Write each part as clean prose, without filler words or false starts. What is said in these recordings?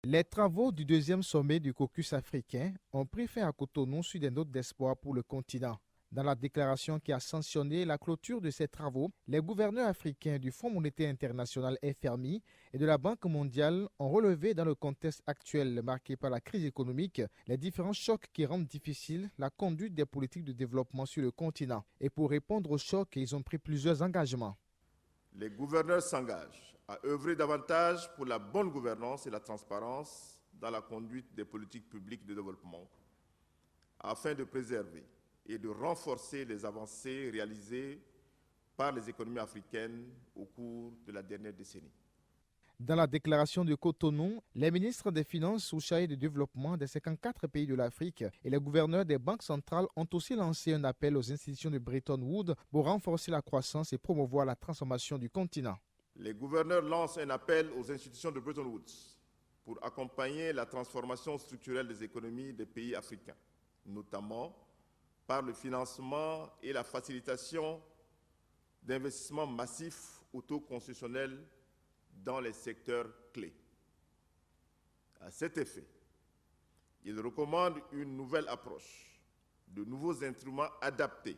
Les travaux du deuxième sommet du caucus africain ont pris fin à Cotonou sur des notes d'espoir pour le continent. Dans la déclaration qui a sanctionné la clôture de ces travaux, les gouverneurs africains du Fonds monétaire international FMI et de la Banque mondiale ont relevé dans le contexte actuel marqué par la crise économique les différents chocs qui rendent difficile la conduite des politiques de développement sur le continent. Et pour répondre aux chocs, ils ont pris plusieurs engagements. Les gouverneurs s'engagent à œuvrer davantage pour la bonne gouvernance et la transparence dans la conduite des politiques publiques de développement, afin de préserver et de renforcer les avancées réalisées par les économies africaines au cours de la dernière décennie. Dans la déclaration de Cotonou, les ministres des Finances sous-chargés du développement des 54 pays de l'Afrique et les gouverneurs des banques centrales ont aussi lancé un appel aux institutions de Bretton Woods pour renforcer la croissance et promouvoir la transformation du continent. Les gouverneurs lancent un appel aux institutions de Bretton Woods pour accompagner la transformation structurelle des économies des pays africains, notamment par le financement et la facilitation d'investissements massifs au taux concessionnel dans les secteurs clés. À cet effet, il recommande une nouvelle approche, de nouveaux instruments adaptés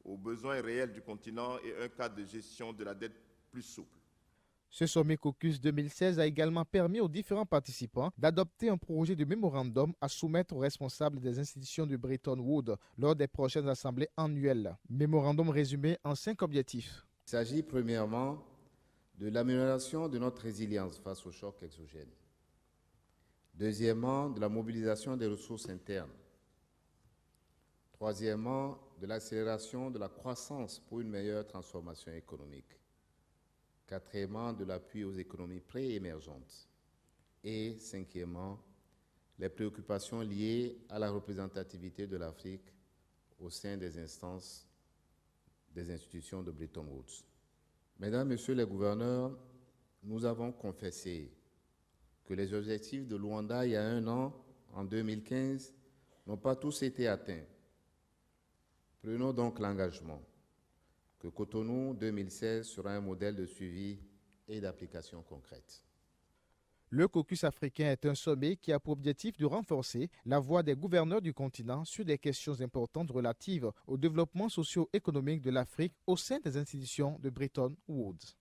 aux besoins réels du continent et un cadre de gestion de la dette plus souple. Ce sommet caucus 2016 a également permis aux différents participants d'adopter un projet de mémorandum à soumettre aux responsables des institutions de Bretton Woods lors des prochaines assemblées annuelles. Mémorandum résumé en 5 objectifs. Il s'agit premièrement de l'amélioration de notre résilience face aux chocs exogènes. Deuxièmement, de la mobilisation des ressources internes. Troisièmement, de l'accélération de la croissance pour une meilleure transformation économique. Quatrièmement, de l'appui aux économies pré-émergentes. Et cinquièmement, les préoccupations liées à la représentativité de l'Afrique au sein des instances des institutions de Bretton Woods. Mesdames, Messieurs les gouverneurs, nous avons confessé que les objectifs de Luanda il y a un an, en 2015, n'ont pas tous été atteints. Prenons donc l'engagement que Cotonou 2016 sera un modèle de suivi et d'application concrète. Le caucus africain est un sommet qui a pour objectif de renforcer la voix des gouverneurs du continent sur des questions importantes relatives au développement socio-économique de l'Afrique au sein des institutions de Bretton Woods.